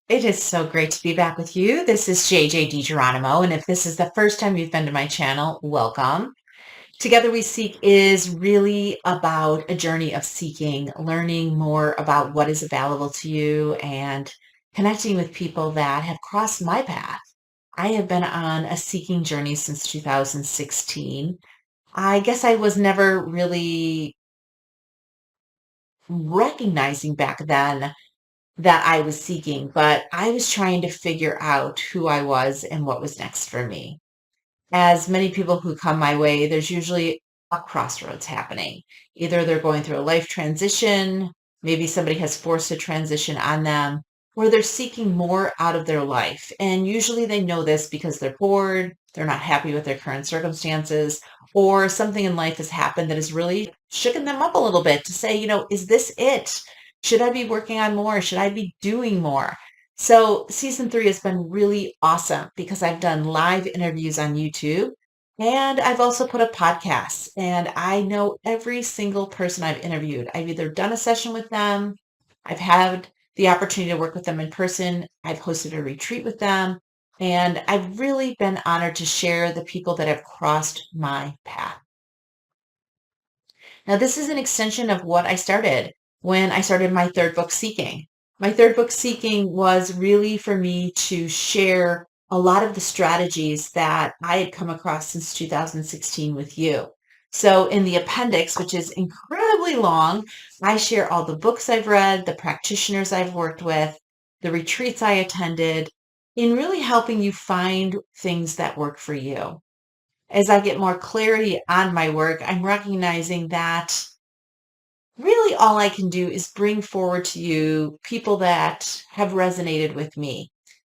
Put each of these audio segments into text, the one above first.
It is so great to be back with you. This is JJ DiGeronimo, and if this is the first time you've been to my channel, welcome. Together We Seek is really about a journey of seeking, learning more about what is available to you, and connecting with people that have crossed my path. I have been on a seeking journey since 2016. I guess I was never really recognizing back then that I was seeking, but I was trying to figure out who I was and what was next for me. As many people who come my way, there's usually a crossroads happening. Either they're going through a life transition, maybe somebody has forced a transition on them, or they're seeking more out of their life. And usually they know this because they're bored, they're not happy with their current circumstances, or something in life has happened that has really shooken them up a little bit to say, is this it? Should I be working on more? Should I be doing more? So season 3 has been really awesome because I've done live interviews on YouTube and I've also put up podcasts, and I know every single person I've interviewed. I've either done a session with them, I've had the opportunity to work with them in person, I've hosted a retreat with them, and I've really been honored to share the people that have crossed my path. Now, this is an extension of what I started when I started my third book, Seeking. My third book, Seeking, was really for me to share a lot of the strategies that I had come across since 2016 with you. So, in the appendix, which is incredibly long, I share all the books I've read, the practitioners I've worked with, the retreats I attended, in really helping you find things that work for you. As I get more clarity on my work, I'm recognizing that really all I can do is bring forward to you people that have resonated with me.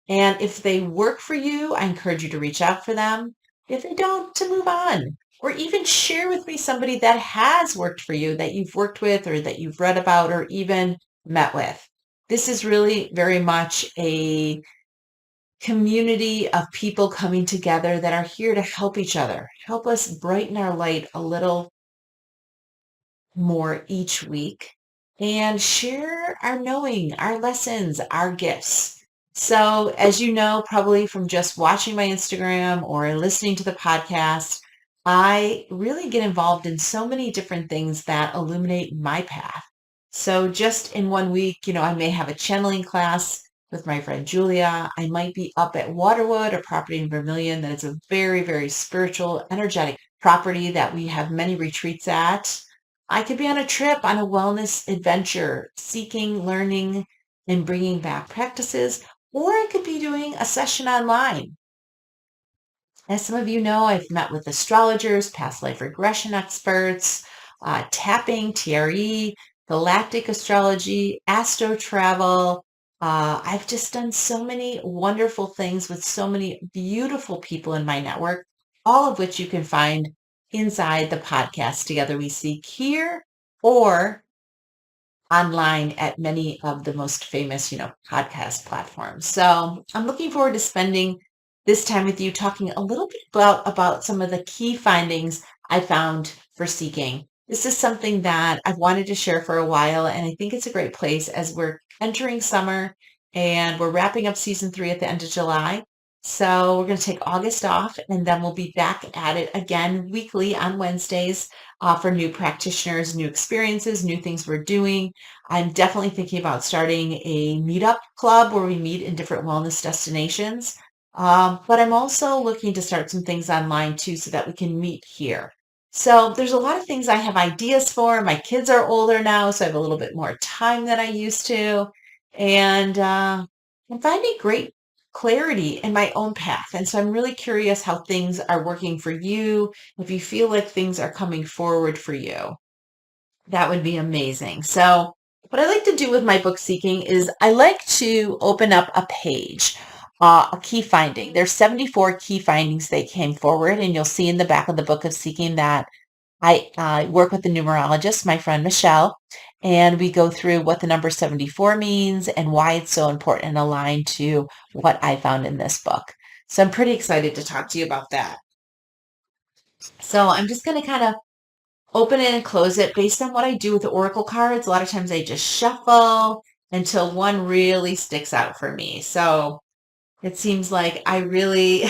And if they work for you, I encourage you to reach out for them. If they don't, to move on. Or even share with me somebody that has worked for you, that you've worked with or that you've read about or even met with. This is really very much a community of people coming together that are here to help each other, help us brighten our light a little more each week, and share our knowing, our lessons, our gifts. So, as you know, probably from just watching my Instagram or listening to the podcast, I really get involved in so many different things that illuminate my path. So, just in one week, I may have a channeling class with my friend Julia. I might be up at Waterwood, a property in Vermilion that is a very, very spiritual, energetic property that we have many retreats at. I could be on a trip, on a wellness adventure, seeking, learning, and bringing back practices, or I could be doing a session online. As some of you know, I've met with astrologers, past life regression experts, tapping, TRE, galactic astrology, astro travel. I've just done so many wonderful things with so many beautiful people in my network, all of which you can find inside the podcast Together We Seek here or online at many of the most famous, podcast platforms. So I'm looking forward to spending this time with you talking a little bit about some of the key findings I found for seeking. This is something that I've wanted to share for a while, and I think it's a great place as we're entering summer and we're wrapping up season 3 at the end of July. So we're going to take August off, and then we'll be back at it again weekly on Wednesdays for new practitioners, new experiences, new things we're doing. I'm definitely thinking about starting a meetup club where we meet in different wellness destinations. But I'm also looking to start some things online too so that we can meet here. So there's a lot of things I have ideas for. My kids are older now, so I have a little bit more time than I used to. And I'm finding great clarity in my own path. And so I'm really curious how things are working for you. If you feel like things are coming forward for you, that would be amazing. So what I like to do with my book Seeking is I like to open up a page, a key finding. There's 74 key findings that came forward, and you'll see in the back of the book of Seeking that I work with the numerologist, my friend Michelle, and we go through what the number 74 means and why it's so important and aligned to what I found in this book. So I'm pretty excited to talk to you about that. So I'm just going to kind of open it and close it based on what I do with the oracle cards. A lot of times I just shuffle until one really sticks out for me. So it seems like I really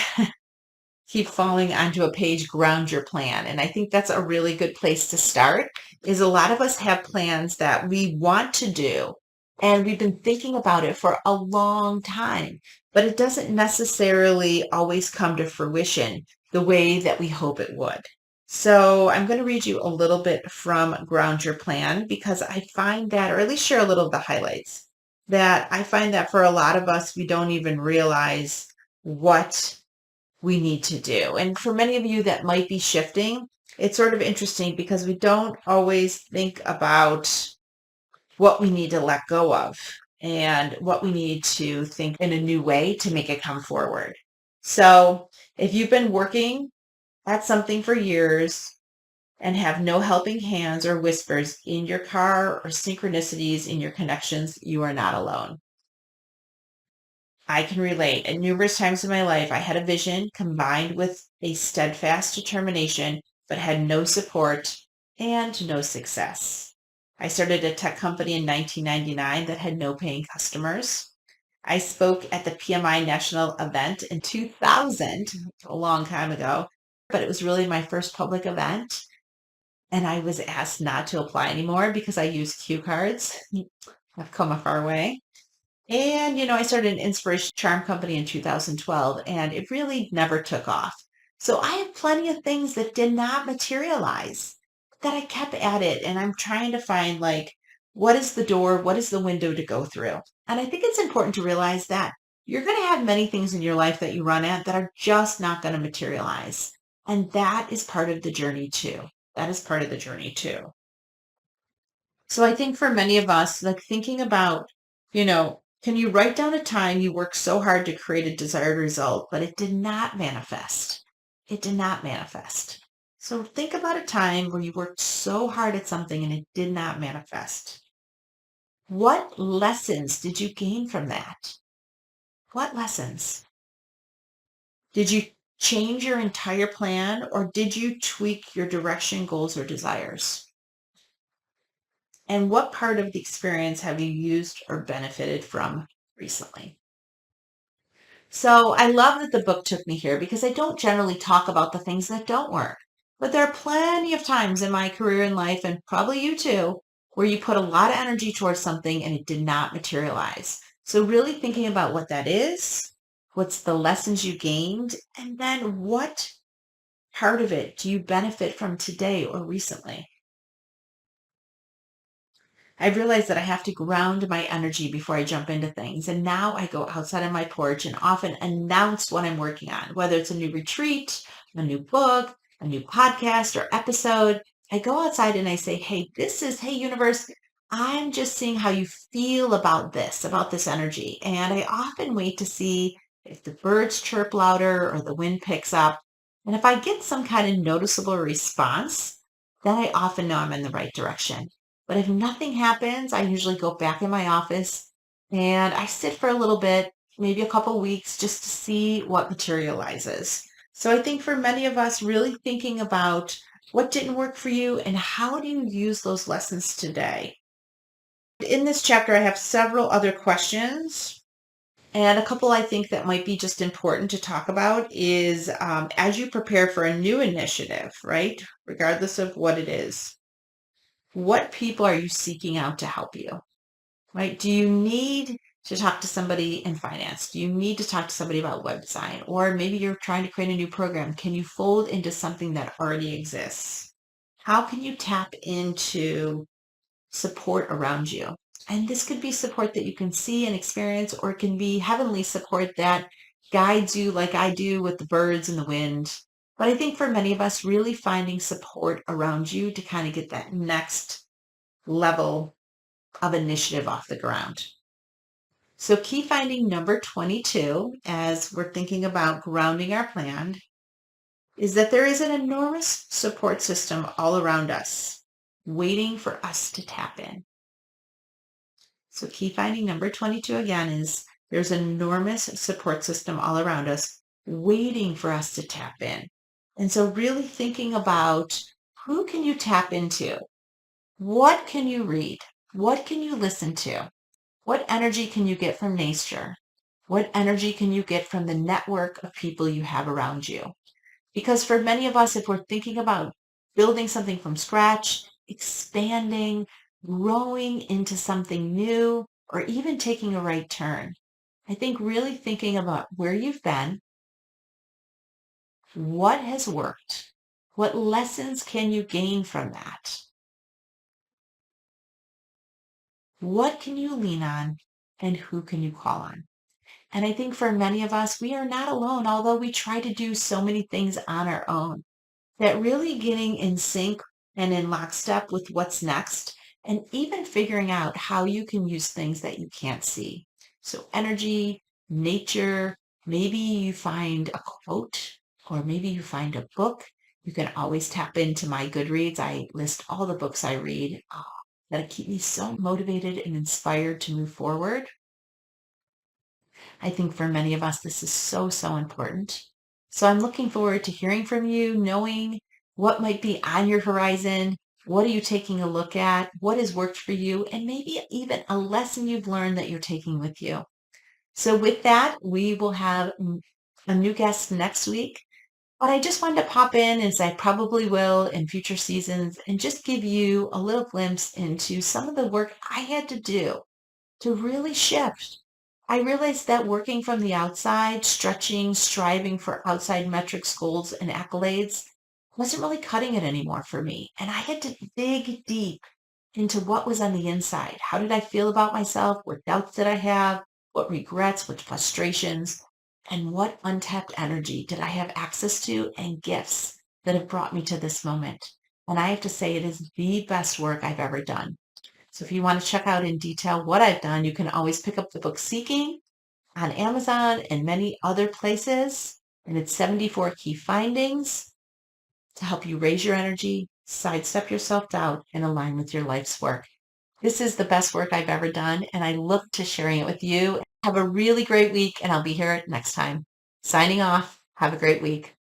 keep falling onto a page, ground your plan. And I think that's a really good place to start. Is a lot of us have plans that we want to do and we've been thinking about it for a long time, but it doesn't necessarily always come to fruition the way that we hope it would. So I'm going to read you a little bit from Ground Your Plan because I find that, or at least share a little of the highlights, that I find that for a lot of us, we don't even realize what we need to do. And for many of you that might be shifting, it's sort of interesting because we don't always think about what we need to let go of and what we need to think in a new way to make it come forward. So if you've been working at something for years and have no helping hands or whispers in your car or synchronicities in your connections, you are not alone. I can relate. And numerous times in my life, I had a vision combined with a steadfast determination, but had no support and no success. I started a tech company in 1999 that had no paying customers. I spoke at the PMI national event in 2000, a long time ago, but it was really my first public event. And I was asked not to apply anymore because I use cue cards. I've come a far way. And, I started an inspiration charm company in 2012, and it really never took off. So I have plenty of things that did not materialize that I kept at it. And I'm trying to find what is the door? What is the window to go through? And I think it's important to realize that you're going to have many things in your life that you run at that are just not going to materialize. And that is part of the journey too. That is part of the journey too. So I think for many of us, thinking about, can you write down a time you worked so hard to create a desired result, but it did not manifest? It did not manifest. So think about a time where you worked so hard at something and it did not manifest. What lessons did you gain from that? What lessons? Did you change your entire plan or did you tweak your direction, goals, or desires? And what part of the experience have you used or benefited from recently? So I love that the book took me here because I don't generally talk about the things that don't work. But there are plenty of times in my career and life, and probably you too, where you put a lot of energy towards something and it did not materialize. So really thinking about what that is, what's the lessons you gained, and then what part of it do you benefit from today or recently? I've realized that I have to ground my energy before I jump into things. And now I go outside on my porch and often announce what I'm working on, whether it's a new retreat, a new book, a new podcast or episode. I go outside and I say, hey, universe, I'm just seeing how you feel about this energy. And I often wait to see if the birds chirp louder or the wind picks up. And if I get some kind of noticeable response, then I often know I'm in the right direction. But if nothing happens, I usually go back in my office and I sit for a little bit, maybe a couple weeks, just to see what materializes. So I think for many of us, really thinking about what didn't work for you and how do you use those lessons today? In this chapter, I have several other questions. And a couple I think that might be just important to talk about is as you prepare for a new initiative, right? Regardless of what it is, what people are you seeking out to help you, right? Do you need to talk to somebody in finance? Do you need to talk to somebody about web design? Or maybe you're trying to create a new program. Can you fold into something that already exists? How can you tap into support around you? And this could be support that you can see and experience, or it can be heavenly support that guides you like I do with the birds and the wind. But I think for many of us, really finding support around you to kind of get that next level of initiative off the ground. So key finding number 22, as we're thinking about grounding our plan, is that there is an enormous support system all around us, waiting for us to tap in. So key finding number 22 again is there's an enormous support system all around us, waiting for us to tap in. And so really thinking about who can you tap into? What can you read? What can you listen to? What energy can you get from nature? What energy can you get from the network of people you have around you? Because for many of us, if we're thinking about building something from scratch, expanding, growing into something new, or even taking a right turn, I think really thinking about where you've been, what has worked, what lessons can you gain from that? What can you lean on, and who can you call on? And I think for many of us, we are not alone, although we try to do so many things on our own. That really getting in sync and in lockstep with what's next, and even figuring out how you can use things that you can't see. So, energy, nature, maybe you find a quote, or maybe you find a book. You can always tap into my Goodreads. I list all the books I read that keep me so motivated and inspired to move forward. I think for many of us, this is so, so important. So I'm looking forward to hearing from you, knowing what might be on your horizon. What are you taking a look at? What has worked for you? And maybe even a lesson you've learned that you're taking with you. So with that, we will have a new guest next week. But I just wanted to pop in, as I probably will in future seasons, and just give you a little glimpse into some of the work I had to do to really shift. I realized that working from the outside, stretching, striving for outside metrics, goals, and accolades wasn't really cutting it anymore for me. And I had to dig deep into what was on the inside. How did I feel about myself? What doubts did I have? What regrets? What frustrations? And what untapped energy did I have access to and gifts that have brought me to this moment? And I have to say, it is the best work I've ever done. So if you want to check out in detail what I've done, you can always pick up the book Seeking on Amazon and many other places. And it's 74 key findings to help you raise your energy, sidestep your self-doubt, and align with your life's work. This is the best work I've ever done, and I look to sharing it with you. Have a really great week, and I'll be here next time. Signing off. Have a great week.